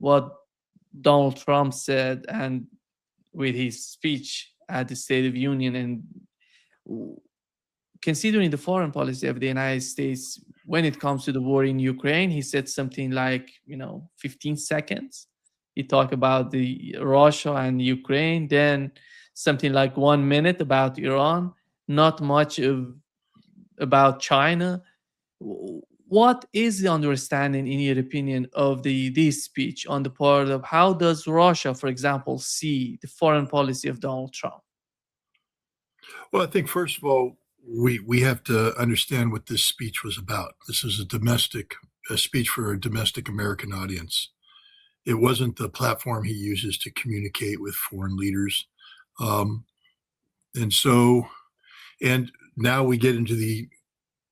what Donald Trump said and with his speech at the State of Union, and considering the foreign policy of the United States when it comes to the war in Ukraine, he said something like, 15 seconds. He talked about the Russia and Ukraine, then something like 1 minute about Iran, not much about China. What is the understanding, in your opinion, of this speech on the part of how does Russia, for example, see the foreign policy of Donald Trump? Well, I think first of all, we have to understand what this speech was about. This is a speech for a domestic American audience. It wasn't the platform he uses to communicate with foreign leaders. And now we get into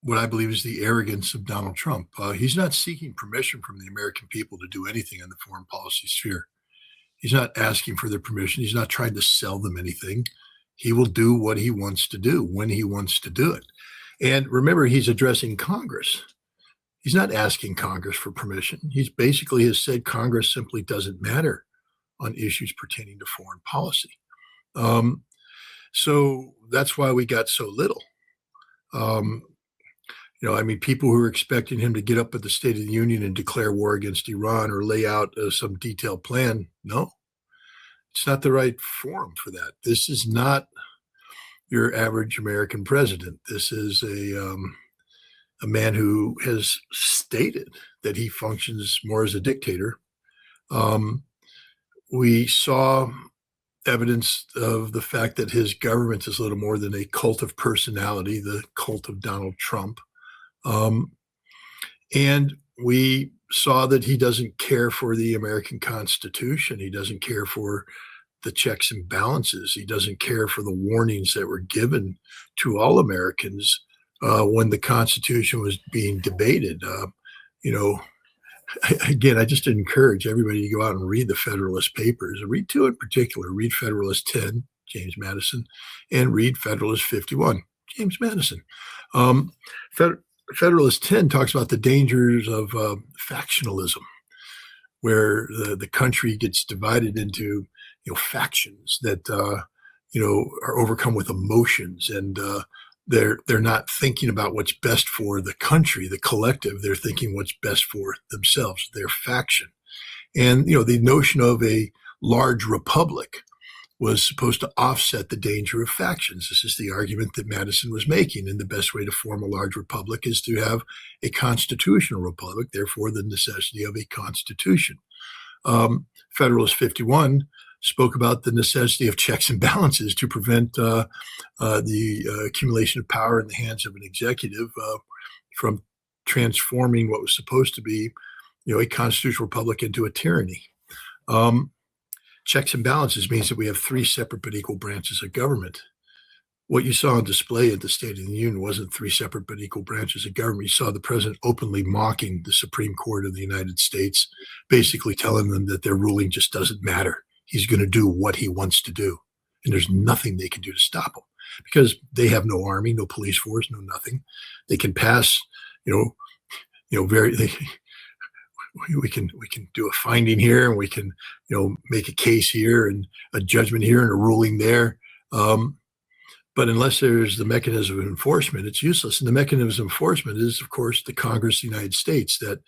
what I believe is the arrogance of Donald Trump. He's not seeking permission from the American people to do anything in the foreign policy sphere. He's not asking for their permission. He's not trying to sell them anything. He will do what he wants to do when he wants to do it. And remember, he's addressing Congress. He's not asking Congress for permission. He's basically has said Congress simply doesn't matter on issues pertaining to foreign policy. So that's why we got so little. People who were expecting him to get up at the State of the Union and declare war against Iran or lay out some detailed plan, no. It's not the right forum for that. This is not your average American president. This is a man who has stated that he functions more as a dictator. We saw evidence of the fact that his government is little more than a cult of personality, the cult of Donald Trump. And we saw that he doesn't care for the American Constitution. He doesn't care for the checks and balances. He doesn't care for the warnings that were given to all Americans when the Constitution was being debated. Again, I just encourage everybody to go out and read the Federalist Papers. Read two in particular. Read Federalist 10, James Madison, and read Federalist 51, James Madison. Federalist 10 talks about the dangers of factionalism, where the country gets divided into factions that are overcome with emotions, and they're not thinking about what's best for the country, the collective. They're thinking what's best for themselves, their faction. And the notion of a large republic was supposed to offset the danger of factions. This is the argument that Madison was making. And the best way to form a large republic is to have a constitutional republic, therefore the necessity of a constitution. Federalist 51 spoke about the necessity of checks and balances to prevent the accumulation of power in the hands of an executive from transforming what was supposed to be, a constitutional republic into a tyranny. Checks and balances means that we have three separate but equal branches of government. What you saw on display at the State of the Union wasn't three separate but equal branches of government. You saw the president openly mocking the Supreme Court of the United States, basically telling them that their ruling just doesn't matter. He's going to do what he wants to do. And there's nothing they can do to stop him because they have no army, no police force, no nothing. They can pass, we can do a finding here, and we can, make a case here and a judgment here and a ruling there. But unless there's the mechanism of enforcement, it's useless. And the mechanism of enforcement is, of course, the Congress of the United States. That,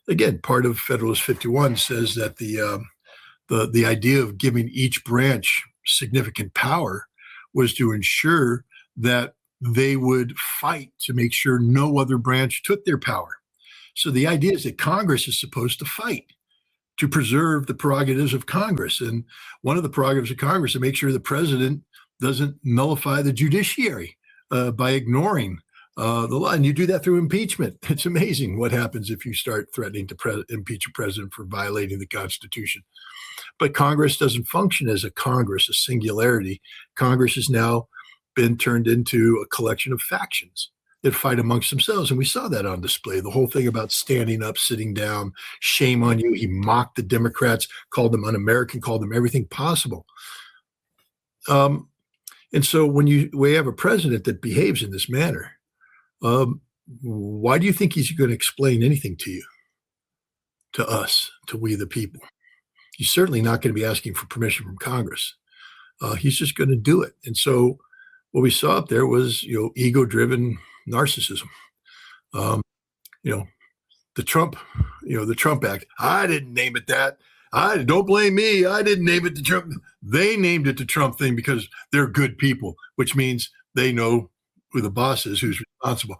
again, part of Federalist 51 says that the idea of giving each branch significant power was to ensure that they would fight to make sure no other branch took their power. So the idea is that Congress is supposed to fight to preserve the prerogatives of Congress. And one of the prerogatives of Congress is to make sure the president doesn't nullify the judiciary by ignoring the law. And you do that through impeachment. It's amazing what happens if you start threatening to impeach a president for violating the Constitution. But Congress doesn't function as a Congress, a singularity. Congress has now been turned into a collection of factions that fight amongst themselves. And we saw that on display. The whole thing about standing up, sitting down, shame on you. He mocked the Democrats, called them un-American, called them everything possible. And so when we have a president that behaves in this manner, why do you think he's going to explain anything to you? to us, to we the people. He's certainly not going to be asking for permission from Congress. He's just going to do it. And so what we saw up there was, ego-driven narcissism. The Trump Act. I didn't name it that. Don't blame me. I didn't name it the Trump. They named it the Trump thing because they're good people, which means they know who the boss is, who's responsible.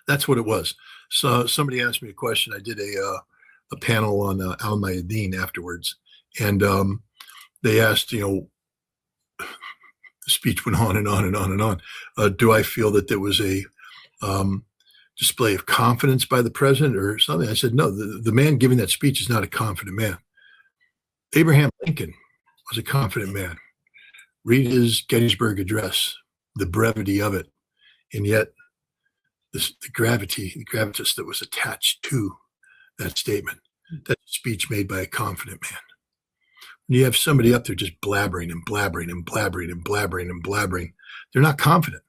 That's what it was. So somebody asked me a question. I did a panel on Al Mayadeen afterwards, and they asked, the speech went on and on and on and on. Do I feel that there was a display of confidence by the president or something? I said, no, the man giving that speech is not a confident man. Abraham Lincoln was a confident man. Read his Gettysburg Address, the brevity of it, and yet the gravitas that was attached to that statement. That's a speech made by a confident man. When you have somebody up there just blabbering and blabbering and blabbering and blabbering and blabbering, they're not confident.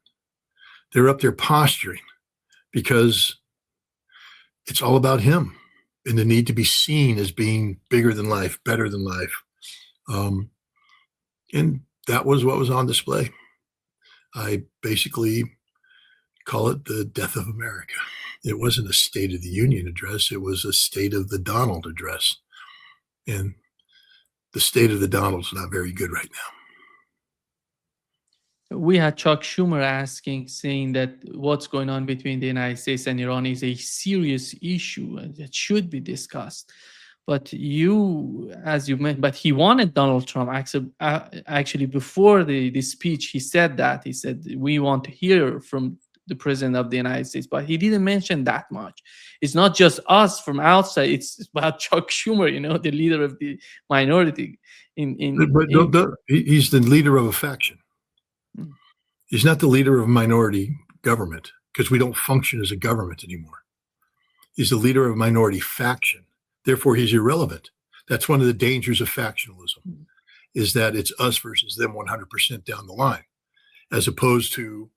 They're up there posturing because it's all about him and the need to be seen as being bigger than life, better than life. And that was what was on display. I basically call it the death of America. It wasn't a State of the Union address. It was a State of the Donald address. And the state of the Donald's not very good right now. We had Chuck Schumer saying that what's going on between the United States and Iran is a serious issue that should be discussed. But he wanted Donald Trump. Actually, before the speech, he said that. He said, we want to hear from the president of the United States, but he didn't mention that much. It's not just us from outside. It's about Chuck Schumer, the leader of the minority. He's the leader of a faction. He's not the leader of a minority government because we don't function as a government anymore. He's the leader of a minority faction. Therefore, he's irrelevant. That's one of the dangers of factionalism, is that it's us versus them 100% down the line, as opposed to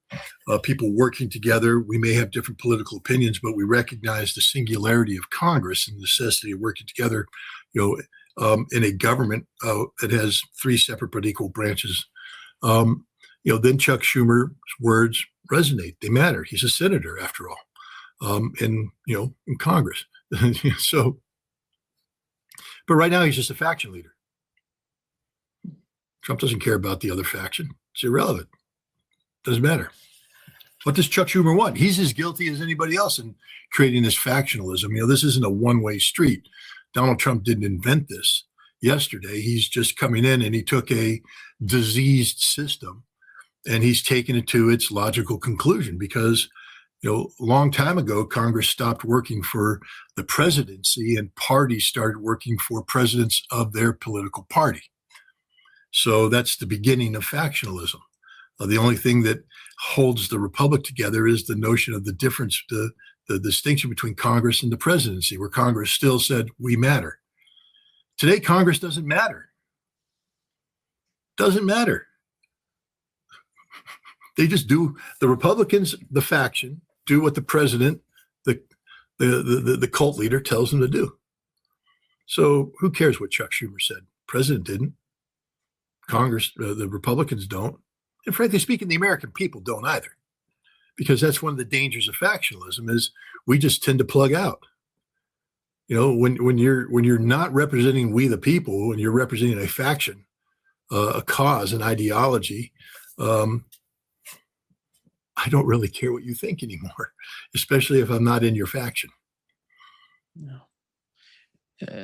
people working together. We may have different political opinions, but we recognize the singularity of Congress and the necessity of working together, in a government that has three separate but equal branches. Then Chuck Schumer's words resonate. They matter. He's a senator, after all, in Congress. But right now he's just a faction leader. Trump doesn't care about the other faction. It's irrelevant. Doesn't matter. What does Chuck Schumer want? He's as guilty as anybody else in creating this factionalism. This isn't a one-way street. Donald Trump didn't invent this yesterday. He's just coming in and he took a diseased system and he's taken it to its logical conclusion because, a long time ago, Congress stopped working for the presidency and parties started working for presidents of their political party. So that's the beginning of factionalism. The only thing that holds the republic together is the notion of the difference, the distinction between Congress and the presidency, where Congress still said, we matter. Today, Congress doesn't matter. Doesn't matter. They just do, the Republicans, the faction, do what the president, the cult leader tells them to do. So who cares what Chuck Schumer said? President didn't. Congress, the Republicans don't. And frankly speaking, the American people don't either, because that's one of the dangers of factionalism is we just tend to plug out. When you're not representing we the people, when you're representing a faction, a cause, an ideology, I don't really care what you think anymore, especially if I'm not in your faction. No.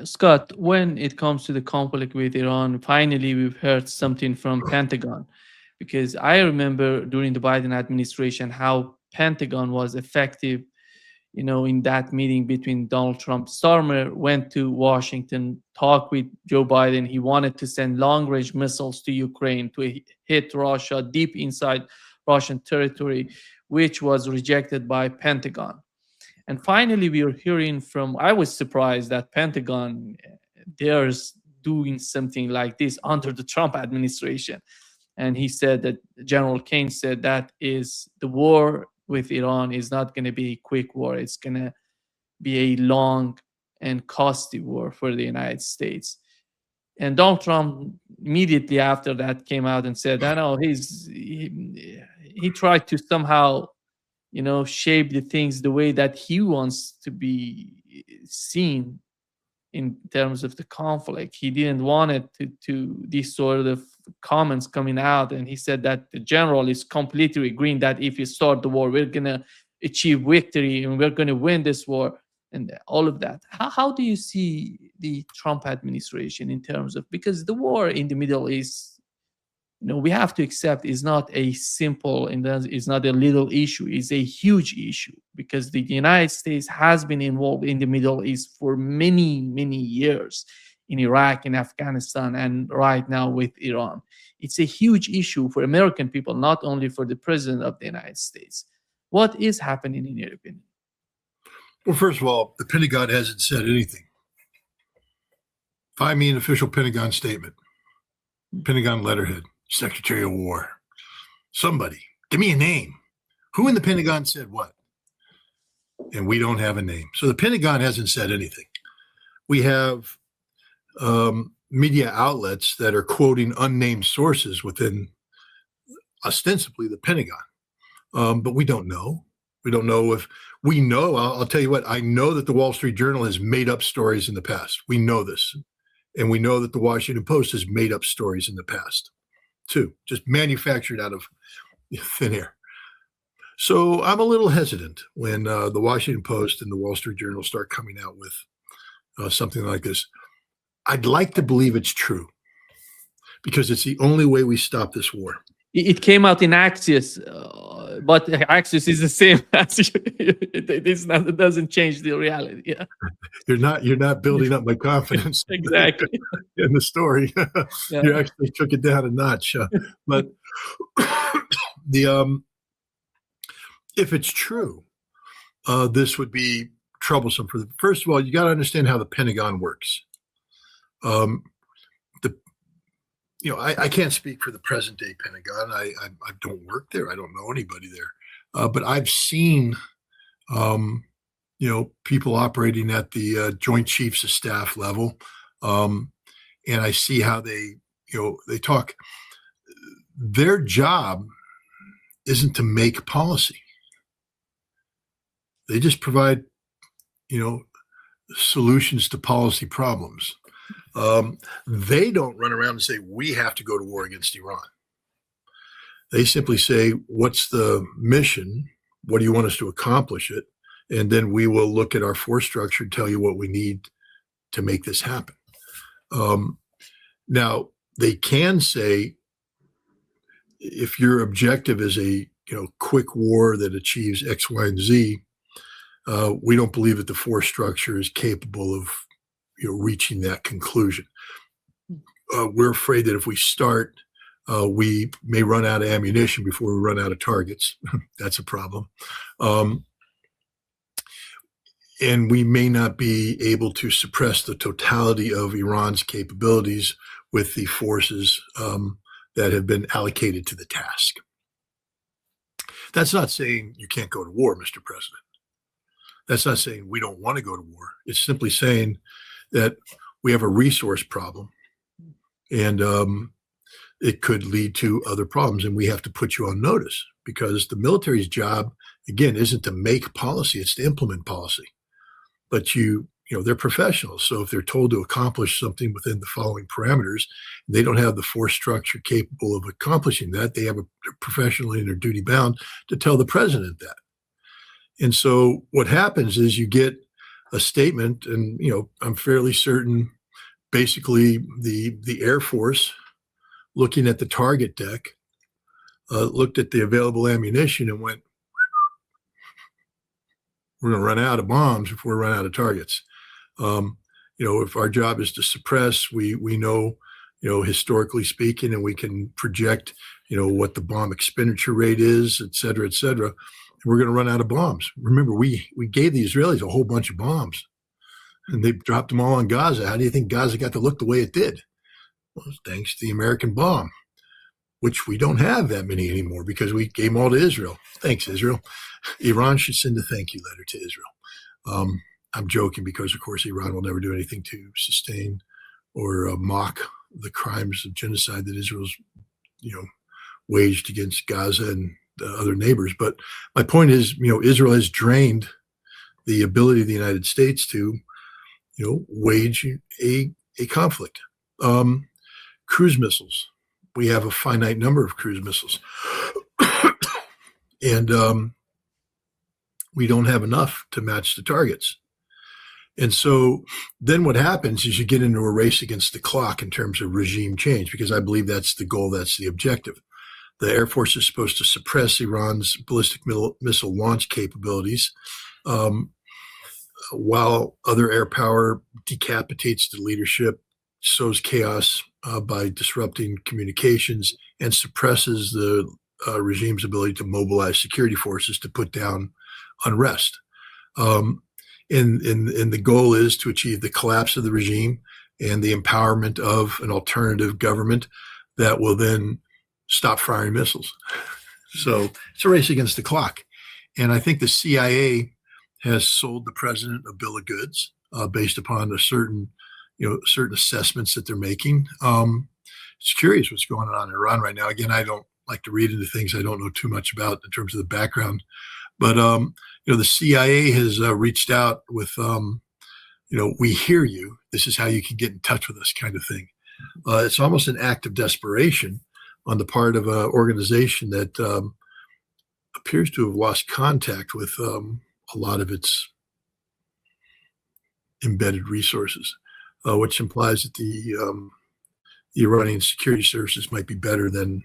Scott, when it comes to the conflict with Iran, finally we've heard something from Pentagon. Because I remember during the Biden administration how Pentagon was effective, in that meeting between Donald Trump. Starmer went to Washington, talked with Joe Biden. He wanted to send long-range missiles to Ukraine to hit Russia deep inside Russian territory, which was rejected by Pentagon. And finally, we are hearing I was surprised that Pentagon, they're doing something like this under the Trump administration. And he said that General Kane said that is the war with Iran is not going to be a quick war. It's going to be a long and costly war for the United States. And Donald Trump immediately after that came out and said, "I know he tried to somehow, shape the things the way that he wants to be seen in terms of the conflict. He didn't want it to these sort of comments coming out." And he said that the general is completely agreeing that if you start the war, we're gonna achieve victory and we're gonna win this war and all of that. How do you see the Trump administration in terms of, because the war in the Middle East, we have to accept is not a simple and is not a little issue. It's a huge issue because the United States has been involved in the Middle East for many, many years in Iraq and Afghanistan and right now with Iran. It's a huge issue for American people, not only for the President of the United States. What is happening in your opinion? Well, first of all, the Pentagon hasn't said anything. Find me an official Pentagon statement, Pentagon letterhead, Secretary of War, somebody, give me a name. Who in the Pentagon said what? And we don't have a name. So the Pentagon hasn't said anything. We have media outlets that are quoting unnamed sources within ostensibly the Pentagon. But we don't know. We don't know if we know. I'll tell you what, I know that the Wall Street Journal has made up stories in the past. We know this. And we know that the Washington Post has made up stories in the past too, just manufactured out of thin air. So I'm a little hesitant when the Washington Post and the Wall Street Journal start coming out with something like this. I'd like to believe it's true because it's the only way we stop this war. It came out in Axios, but Axios is the same as it doesn't change the reality. Yeah, you're not building up my confidence exactly in the story. Yeah. You actually took it down a notch. But if it's true, this would be troublesome. First of all, you got to understand how the Pentagon works. I can't speak for the present day Pentagon. I don't work there. I don't know anybody there. But I've seen, people operating at the Joint Chiefs of Staff level. And I see how they talk. Their job isn't to make policy. They just provide, solutions to policy problems. They don't run around and say, we have to go to war against Iran. They simply say, what's the mission? What do you want us to accomplish it? And then we will look at our force structure and tell you what we need to make this happen. Now, they can say, if your objective is a quick war that achieves X, Y, and Z, we don't believe that the force structure is capable of reaching that conclusion. We're afraid that if we start, we may run out of ammunition before we run out of targets. That's a problem. And we may not be able to suppress the totality of Iran's capabilities with the forces that have been allocated to the task. That's not saying you can't go to war, Mr. President. That's not saying we don't want to go to war. It's simply saying that we have a resource problem and it could lead to other problems. And we have to put you on notice because the military's job, again, isn't to make policy, it's to implement policy. But they're professionals. So if they're told to accomplish something within the following parameters, they don't have the force structure capable of accomplishing that. They have a professionally in their duty bound to tell the president that. And so what happens is you get a statement, and I'm fairly certain, basically the Air Force, looking at the target deck, looked at the available ammunition and went, "We're going to run out of bombs before we run out of targets." If our job is to suppress, we know, historically speaking, and we can project, what the bomb expenditure rate is, et cetera, we're going to run out of bombs. Remember, we gave the Israelis a whole bunch of bombs and they dropped them all on Gaza. How do you think Gaza got to look the way it did? Well, thanks to the American bomb. which we don't have that many anymore because we gave them all to Israel. Thanks, Israel. Iran should send a thank you letter to Israel. I'm joking because, of course, Iran will never do anything to sustain or mock the crimes of genocide that Israel's, waged against Gaza and other neighbors. But my point is, Israel has drained the ability of the United States to, wage a conflict. Cruise missiles. We have a finite number of cruise missiles. And we don't have enough to match the targets. And so then what happens is you get into a race against the clock in terms of regime change, because I believe that's the goal, that's the objective. The Air Force is supposed to suppress Iran's ballistic missile launch capabilities, while other air power decapitates the leadership, sows chaos by disrupting communications, and suppresses the regime's ability to mobilize security forces to put down unrest. And the goal is to achieve the collapse of the regime and the empowerment of an alternative government that will then stop firing missiles. So it's a race against the clock. And I think the CIA has sold the president a bill of goods based upon a certain assessments that they're making. It's curious what's going on in Iran right now. Again, I don't like to read into things I don't know too much about in terms of the background. But, the CIA has reached out with, we hear you. This is how you can get in touch with us kind of thing. It's almost an act of desperation on the part of an organization that appears to have lost contact with a lot of its embedded resources, which implies that the Iranian security services might be better than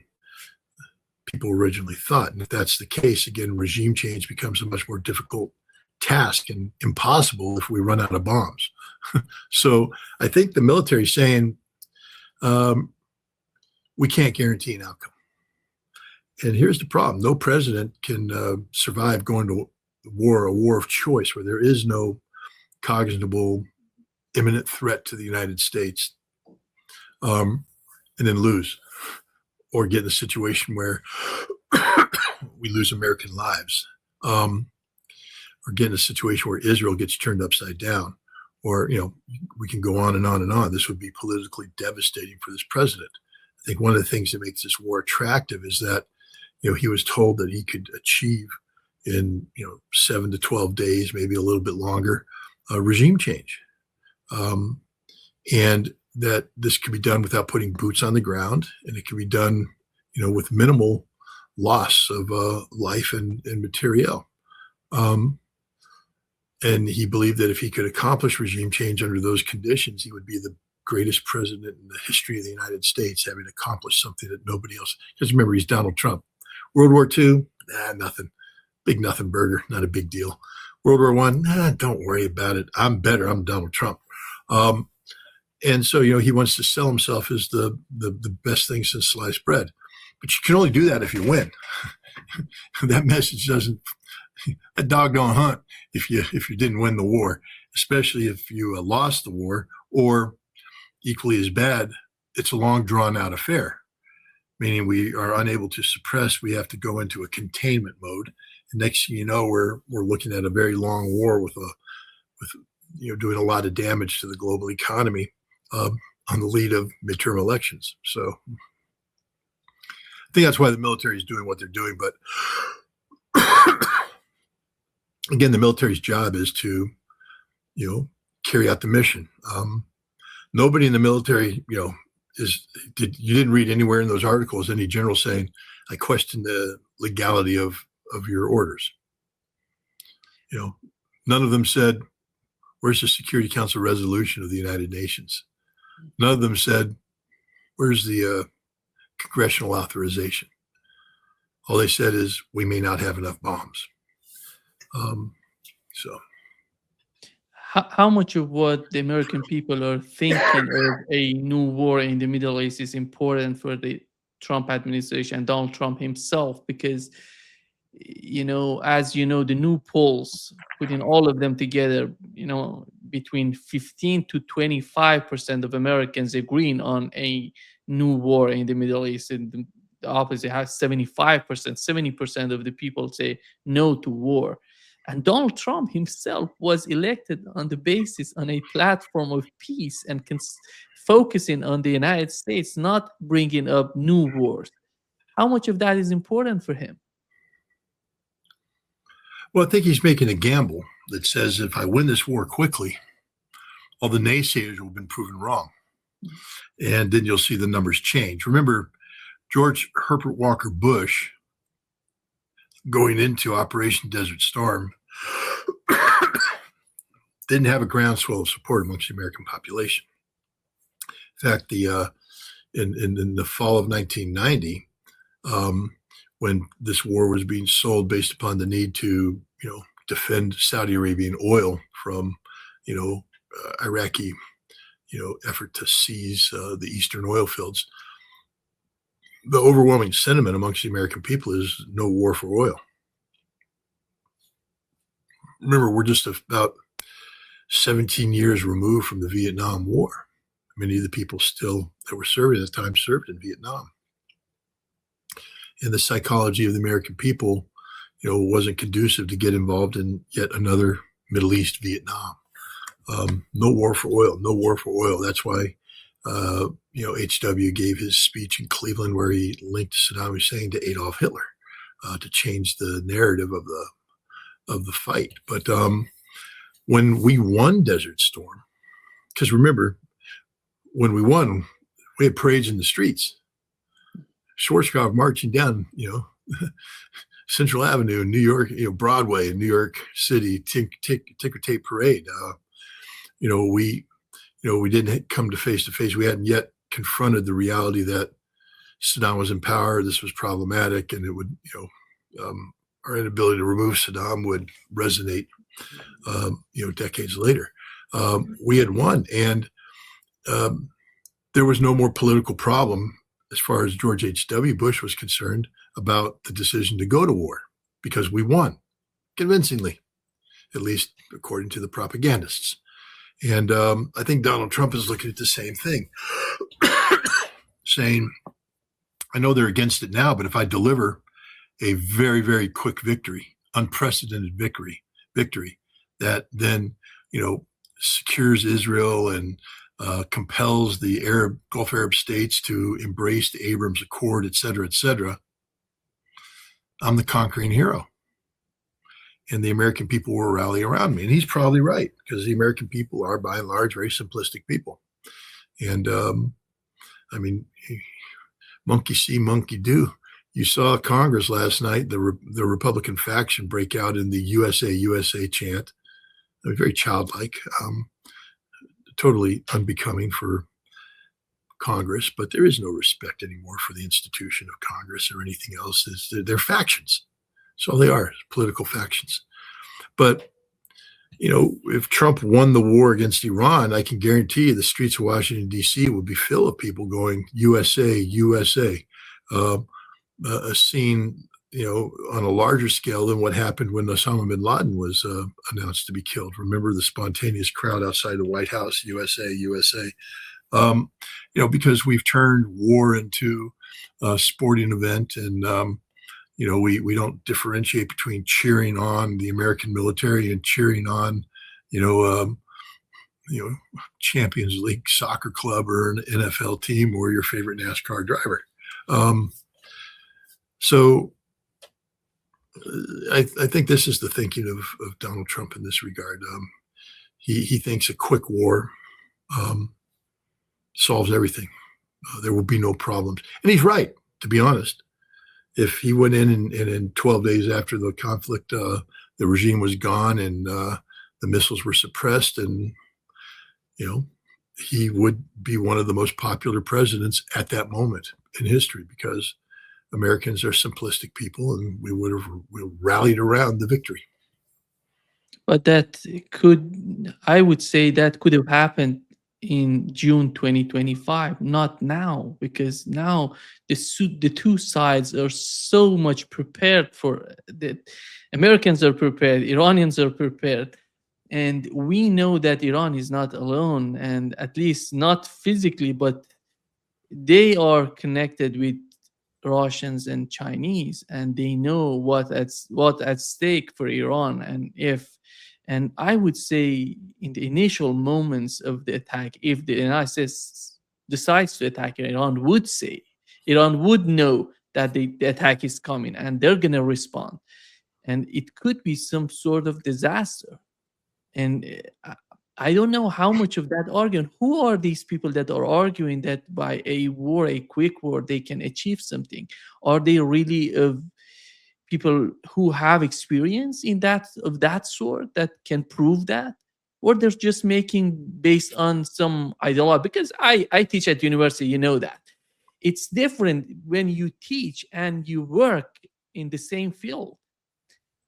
people originally thought. And if that's the case, again, regime change becomes a much more difficult task and impossible if we run out of bombs. So I think the military is saying, we can't guarantee an outcome. And here's the problem. No president can survive going to war, a war of choice where there is no cognizable imminent threat to the United States, and then lose, or get in a situation where we lose American lives, or get in a situation where Israel gets turned upside down, or, we can go on and on and on. This would be politically devastating for this president. I think one of the things that makes this war attractive is that, he was told that he could achieve in, 7 to 12 days, maybe a little bit longer, regime change. And that this could be done without putting boots on the ground, and it can be done, with minimal loss of life and materiel. And he believed that if he could accomplish regime change under those conditions, he would be the greatest president in the history of the United States, having accomplished something that nobody else. Because remember, he's Donald Trump. World War II, nothing. Big nothing burger, not a big deal. World War I, don't worry about it. I'm better. I'm Donald Trump. And so, he wants to sell himself as the best thing since sliced bread. But you can only do that if you win. That message doesn't, a dog don't hunt if you didn't win the war, especially if you lost the war, or equally as bad, it's a long drawn out affair, meaning we are unable to suppress. We have to go into a containment mode. And next thing you know, we're looking at a very long war with doing a lot of damage to the global economy on the lead of midterm elections. So I think that's why the military is doing what they're doing. But again, the military's job is to, carry out the mission. Nobody in the military, you didn't read anywhere in those articles any general saying, I question the legality of your orders. None of them said, where's the Security Council resolution of the United Nations? None of them said, where's the congressional authorization? All they said is, we may not have enough bombs. So. How much of what the American people are thinking of a new war in the Middle East is important for the Trump administration and Donald Trump himself? Because, as the new polls, putting all of them together, between 15 to 25% of Americans agreeing on a new war in the Middle East. And the opposite, has 75%, 70% of the people say no to war. And Donald Trump himself was elected on the basis on a platform of peace and focusing on the United States, not bringing up new wars. How much of that is important for him? Well, I think he's making a gamble that says if I win this war quickly, all the naysayers will have been proven wrong. And then you'll see the numbers change. Remember, George Herbert Walker Bush, going into Operation Desert Storm, didn't have a groundswell of support amongst the American population. In fact, in the fall of 1990, when this war was being sold based upon the need to, defend Saudi Arabian oil from, Iraqi, effort to seize the eastern oil fields, the overwhelming sentiment amongst the American people is no war for oil. Remember, we're just about 17 years removed from the Vietnam War. Many of the people still that were serving at the time served in Vietnam. And the psychology of the American people, wasn't conducive to get involved in yet another Middle East Vietnam. No war for oil, no war for oil. That's why, H.W. gave his speech in Cleveland where he linked Saddam Hussein to Adolf Hitler to change the narrative of the fight. But when we won Desert Storm, because remember, when we won, we had parades in the streets. Schwarzkopf marching down, Central Avenue in New York, Broadway in New York City, ticker tape parade. We didn't come to face. We hadn't yet confronted the reality that Saddam was in power. This was problematic, and it would, our inability to remove Saddam would resonate, decades later. We had won, and there was no more political problem as far as George H.W. Bush was concerned about the decision to go to war, because we won convincingly, at least according to the propagandists. And I think Donald Trump is looking at the same thing, saying, I know they're against it now, but if I deliver a very, very quick victory, unprecedented victory that then, secures Israel and compels the Gulf Arab states to embrace the Abrams Accord, et cetera, I'm the conquering hero. And the American people will rally around me. And he's probably right, because the American people are, by and large, very simplistic people. And, monkey see, monkey do. You saw Congress last night, the Republican faction break out in the USA, USA chant. It was very childlike, totally unbecoming for Congress, but there is no respect anymore for the institution of Congress or anything else. They're factions. That's all they are, political factions. But, if Trump won the war against Iran, I can guarantee you the streets of Washington, D.C. would be full of people going, USA, USA. A scene, on a larger scale than what happened when Osama bin Laden was announced to be killed. Remember the spontaneous crowd outside the White House, USA, USA. Because we've turned war into a sporting event, and we don't differentiate between cheering on the American military and cheering on, Champions League soccer club or an NFL team or your favorite NASCAR driver. So I think this is the thinking of Donald Trump in this regard. He thinks a quick war solves everything. There will be no problems. And he's right, to be honest. If he went in and in 12 days after the conflict, the regime was gone and the missiles were suppressed, and, he would be one of the most popular presidents at that moment in history, because Americans are simplistic people, and we would have rallied around the victory. But I would say that could have happened in June 2025, not now, because now the two sides are so much prepared for that. Americans are prepared, Iranians are prepared, and we know that Iran is not alone, and at least not physically, but they are connected with Russians and Chinese, and they know what at stake for Iran. And I would say in the initial moments of the attack, if the United States decides to attack Iran would know that the attack is coming and they're gonna respond, and it could be some sort of disaster. And I don't know how much of that argument. Who are these people that are arguing that by a war, a quick war, they can achieve something? Are they really of people who have experience in that of that sort that can prove that, or they're just making based on some ideology? Because I teach at university, you know that it's different when you teach and you work in the same field.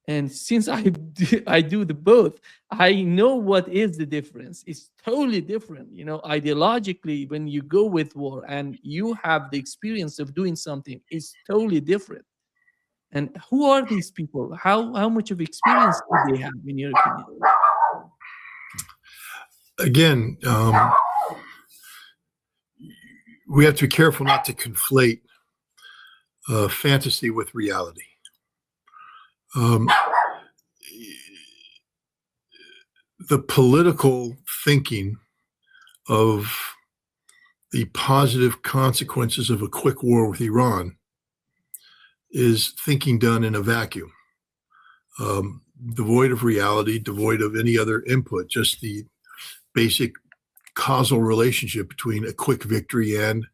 And since I do the both, I know what is the difference. It's totally different, ideologically. When you go with war and you have the experience of doing something, it's totally different. And who are these people? How much of experience do they have, in your opinion? Again, we have to be careful not to conflate fantasy with reality. The political thinking of the positive consequences of a quick war with Iran is thinking done in a vacuum, devoid of reality, devoid of any other input, just the basic causal relationship between a quick victory and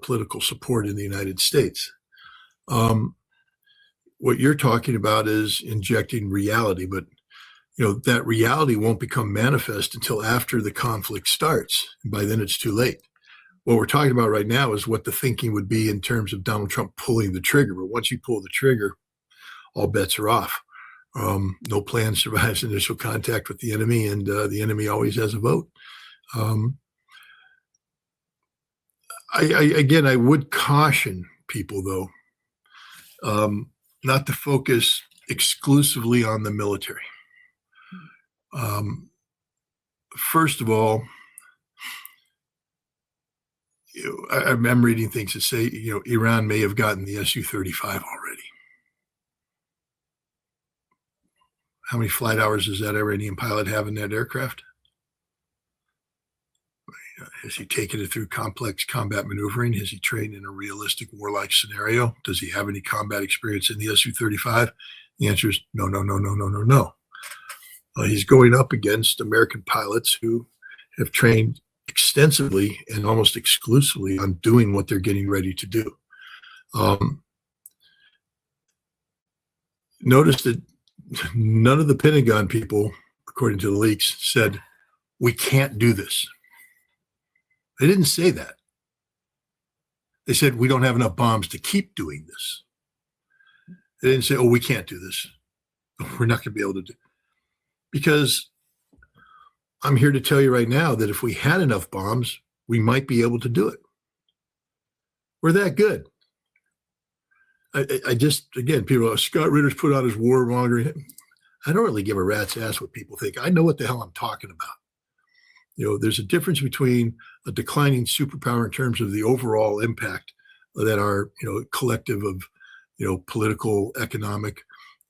political support in the United States. What you're talking about is injecting reality, but that reality won't become manifest until after the conflict starts. And by then it's too late. What we're talking about right now is what the thinking would be in terms of Donald Trump pulling the trigger. But once you pull the trigger, all bets are off. No plan survives initial contact with the enemy, and the enemy always has a vote. I would caution people, though, not to focus exclusively on the military. First of all, I'm reading things that say, Iran may have gotten the Su-35 already. How many flight hours does that Iranian pilot have in that aircraft? Has he taken it through complex combat maneuvering? Has he trained in a realistic warlike scenario? Does he have any combat experience in the Su-35? The answer is no, no, no, no, no, no, no. He's going up against American pilots who have trained extensively and almost exclusively on doing what they're getting ready to do. Notice that none of the Pentagon people, according to the leaks, said, we can't do this. They didn't say that. They said, we don't have enough bombs to keep doing this. They didn't say, oh, we can't do this. We're not going to be able to do it. Because I'm here to tell you right now that if we had enough bombs, we might be able to do it. We're that good. I just, again, people, Scott Ritter's put out his warmongering. I don't really give a rat's ass what people think. I know what the hell I'm talking about. There's a difference between a declining superpower in terms of the overall impact that our, collective of, political, economic,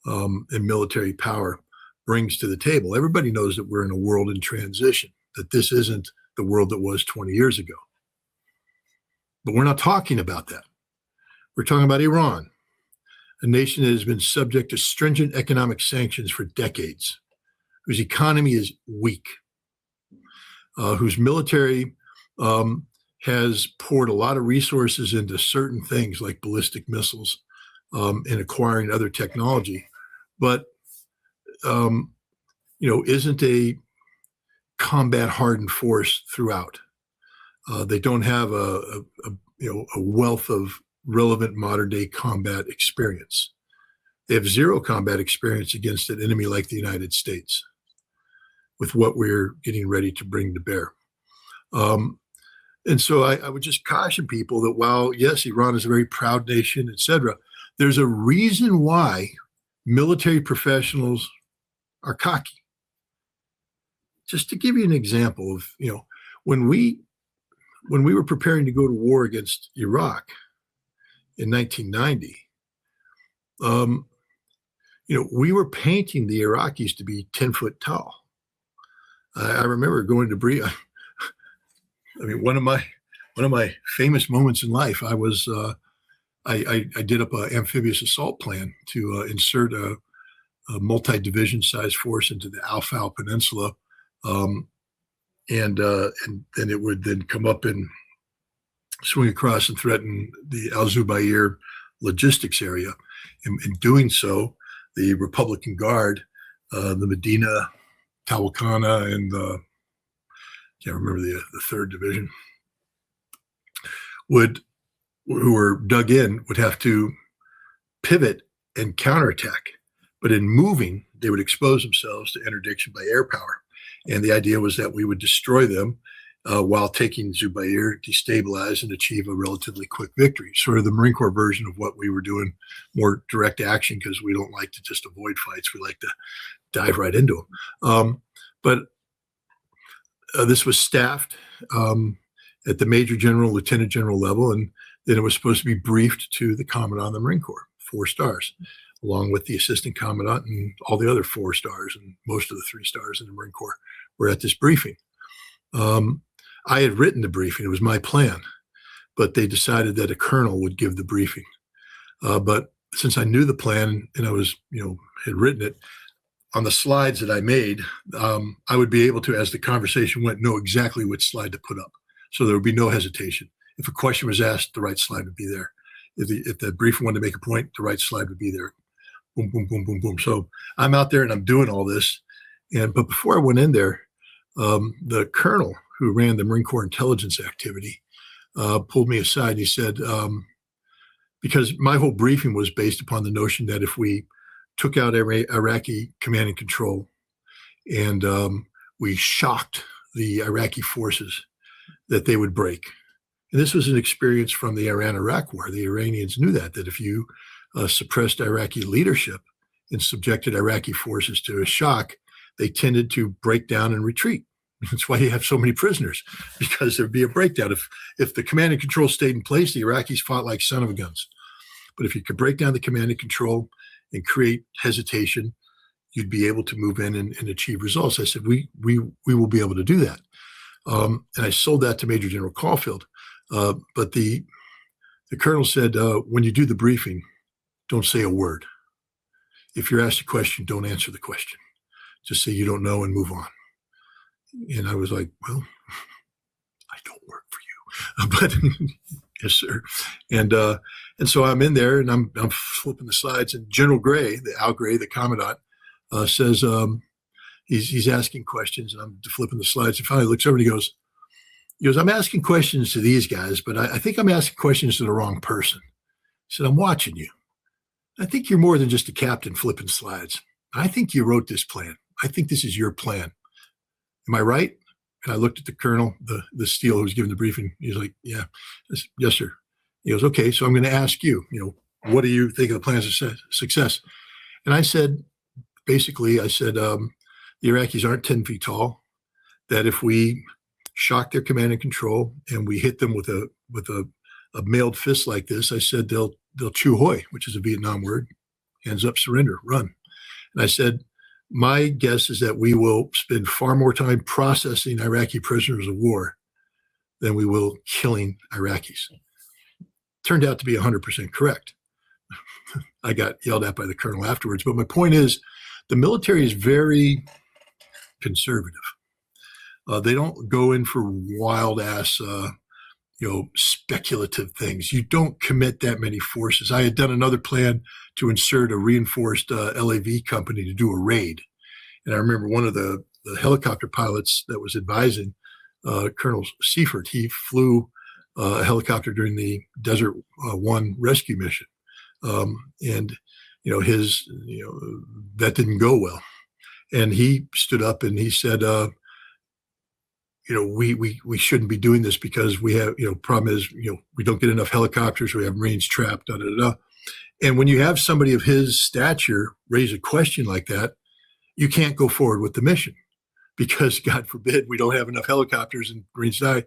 and military power brings to the table. Everybody knows that we're in a world in transition, that this isn't the world that was 20 years ago. But we're not talking about that. We're talking about Iran, a nation that has been subject to stringent economic sanctions for decades, whose economy is weak, whose military has poured a lot of resources into certain things like ballistic missiles and acquiring other technology, but isn't a combat hardened force throughout. They don't have a wealth of relevant modern day combat experience. They have zero combat experience against an enemy like the United States with what we're getting ready to bring to bear. And so I would just caution people that while, yes, Iran is a very proud nation, et cetera, there's a reason why military professionals are cocky. Just to give you an example of, when we were preparing to go to war against Iraq, in 1990, we were painting the Iraqis to be 10 foot tall. I remember going to brief. I mean, one of my famous moments in life, I was I did up an amphibious assault plan to insert a multi-division size force into the Al-Fal Peninsula, and then it would then come up and swing across and threaten the Al-Zubair logistics area. In doing so, the Republican Guard, the Medina, Tawakana, and can't remember the third division, who were dug in, would have to pivot and counterattack. But in moving, they would expose themselves to interdiction by air power. And the idea was that we would destroy them while taking Zubair, destabilize, and achieve a relatively quick victory. Sort of the Marine Corps version of what we were doing, more direct action, because we don't like to just avoid fights. We like to dive right into them. But this was staffed at the major general, lieutenant general level, and then it was supposed to be briefed to the commandant of the Marine Corps, 4 stars, along with the assistant commandant and all the other 4 stars, and most of the 3 stars in the Marine Corps were at this briefing. I had written the briefing. It was my plan, but they decided that a colonel would give the briefing. But since I knew the plan and I was, had written it, on the slides that I made, I would be able to, as the conversation went, know exactly which slide to put up. So there would be no hesitation. If a question was asked, the right slide would be there. If the briefing wanted to make a point, the right slide would be there. Boom, boom, boom, boom, boom. So I'm out there and I'm doing all this. But before I went in there, the colonel who ran the Marine Corps intelligence activity pulled me aside and he said, because my whole briefing was based upon the notion that if we took out Iraqi command and control and we shocked the Iraqi forces, that they would break. And this was an experience from the Iran-Iraq War. The Iranians knew that if you suppressed Iraqi leadership and subjected Iraqi forces to a shock, they tended to break down and retreat. That's why you have so many prisoners, because there'd be a breakdown. If the command and control stayed in place, the Iraqis fought like son of a guns. But if you could break down the command and control and create hesitation, you'd be able to move in and achieve results. I said, we will be able to do that. And I sold that to Major General Caulfield. But the colonel said, when you do the briefing, don't say a word. If you're asked a question, don't answer the question. Just say you don't know and move on. And I was like, well, I don't work for you, but yes, sir. And so I'm in there and I'm flipping the slides, and General Gray, Al Gray, the commandant, says he's asking questions, and I'm flipping the slides. And finally looks over and he goes, I'm asking questions to these guys, but I think I'm asking questions to the wrong person. He said, I'm watching you. I think you're more than just a captain flipping slides. I think you wrote this plan. I think this is your plan. Am I right? And I looked at the colonel, the SEAL who was giving the briefing. He's like, yeah, yes, sir. He goes, okay, so I'm going to ask you, what do you think of the plans of success? And I said, basically, the Iraqis aren't 10 feet tall, that if we shock their command and control and we hit them with a mailed fist like this, I said, they'll chew hoy, which is a Vietnam word, hands up, surrender, run. And I said, my guess is that we will spend far more time processing Iraqi prisoners of war than we will killing Iraqis. Turned out to be 100% correct. I got yelled at by the colonel afterwards. But my point is, the military is very conservative. They don't go in for wild ass, speculative things. You don't commit that many forces. I had done another plan to insert a reinforced LAV company to do a raid. And I remember one of the helicopter pilots that was advising, Colonel Seifert, he flew a helicopter during the Desert One rescue mission. And that didn't go well. And he stood up and he said, we shouldn't be doing this because we have, problem is, we don't get enough helicopters. We have Marines trapped, da, da, da. And when you have somebody of his stature raise a question like that, you can't go forward with the mission because, God forbid, we don't have enough helicopters and Marines die.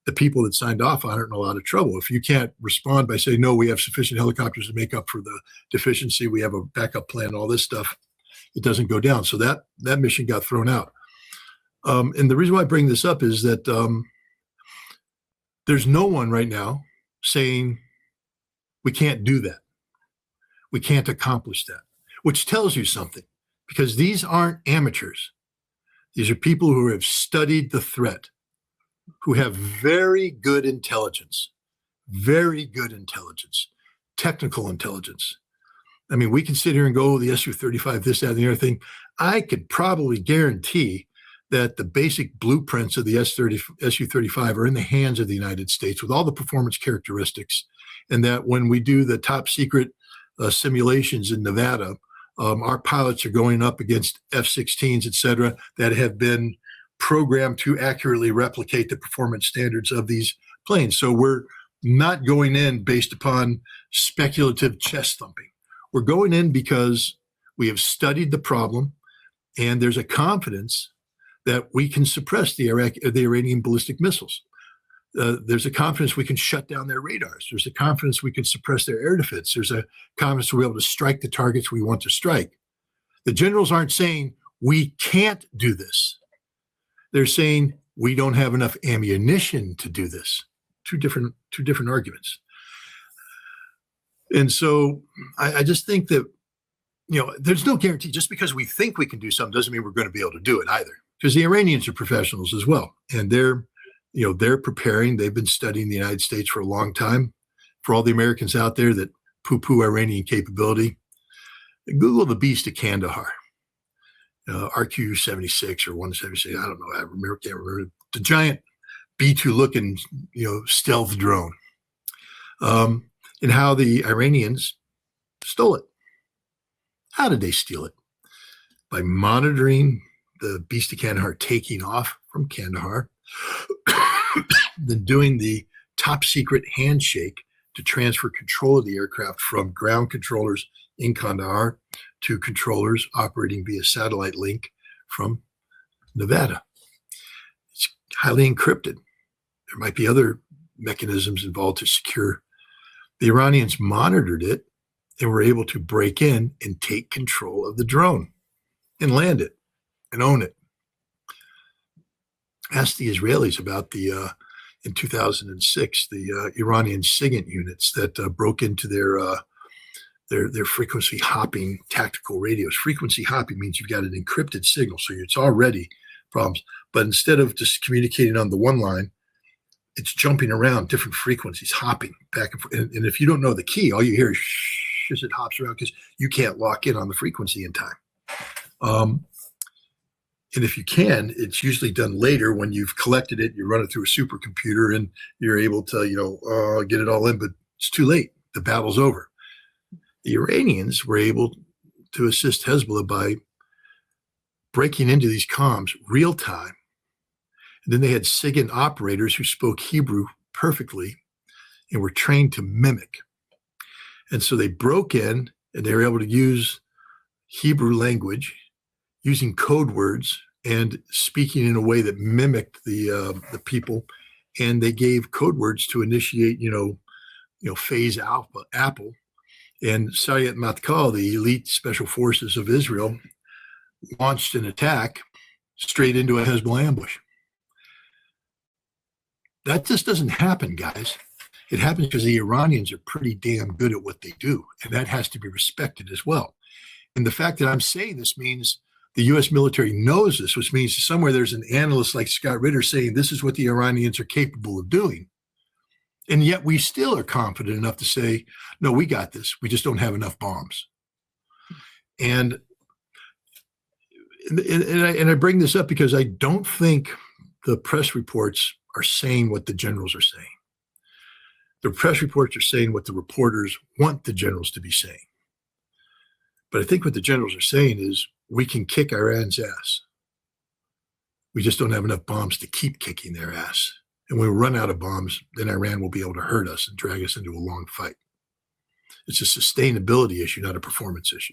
the people that signed off on it are in a lot of trouble. If you can't respond by saying, no, we have sufficient helicopters to make up for the deficiency, we have a backup plan, all this stuff, it doesn't go down. So that mission got thrown out. And the reason why I bring this up is that there's no one right now saying we can't do that. We can't accomplish that, which tells you something, because these aren't amateurs. These are people who have studied the threat, who have very good intelligence, technical intelligence. I mean, we can sit here and go, the Su-35, this, that, and the other thing. I could probably guarantee that the basic blueprints of the Su-35 are in the hands of the United States with all the performance characteristics, and that when we do the top secret simulations in Nevada, our pilots are going up against F-16s, et cetera, that have been programmed to accurately replicate the performance standards of these planes. So we're not going in based upon speculative chest thumping. We're going in because we have studied the problem, and there's a confidence that we can suppress the Iranian ballistic missiles. There's a confidence we can shut down their radars. There's a confidence we can suppress their air defense. There's a confidence we're able to strike the targets we want to strike. The generals aren't saying we can't do this. They're saying we don't have enough ammunition to do this. Two different arguments. And so I just think that, there's no guarantee. Just because we think we can do something doesn't mean we're going to be able to do it either. Because the Iranians are professionals as well, and they're preparing. They've been studying the United States for a long time. For all the Americans out there that poo-poo Iranian capability, Google the Beast of Kandahar, RQ-76 or 176. I don't know. Can't remember. The giant B-2 looking, stealth drone, and how the Iranians stole it. How did they steal it? By monitoring the Beast of Kandahar taking off from Kandahar, then doing the top secret handshake to transfer control of the aircraft from ground controllers in Kandahar to controllers operating via satellite link from Nevada. It's highly encrypted. There might be other mechanisms involved to secure. The Iranians monitored it and were able to break in and take control of the drone and land it and own it. Ask the Israelis about in 2006, the Iranian SIGINT units that broke into their frequency hopping tactical radios. Frequency hopping means you've got an encrypted signal, so it's already problems. But instead of just communicating on the one line, it's jumping around different frequencies, hopping back and forth. And if you don't know the key, all you hear is shh as it hops around because you can't lock in on the frequency in time. And if you can, it's usually done later when you've collected it, you run it through a supercomputer and you're able to, get it all in, but it's too late. The battle's over. The Iranians were able to assist Hezbollah by breaking into these comms real time. And then they had SIGINT operators who spoke Hebrew perfectly and were trained to mimic. And so they broke in and they were able to use Hebrew language, using code words and speaking in a way that mimicked the people. And they gave code words to initiate, phase alpha, Apple. And Sayed Matkal, the elite special forces of Israel, launched an attack straight into a Hezbollah ambush. That just doesn't happen, guys. It happens because the Iranians are pretty damn good at what they do, and that has to be respected as well. And the fact that I'm saying this means the U.S. military knows this, which means somewhere there's an analyst like Scott Ritter saying this is what the Iranians are capable of doing. And yet we still are confident enough to say, no, we got this. We just don't have enough bombs. And I bring this up because I don't think the press reports are saying what the generals are saying. The press reports are saying what the reporters want the generals to be saying. But I think what the generals are saying is we can kick Iran's ass. We just don't have enough bombs to keep kicking their ass. And when we run out of bombs, then Iran will be able to hurt us and drag us into a long fight. It's a sustainability issue, not a performance issue.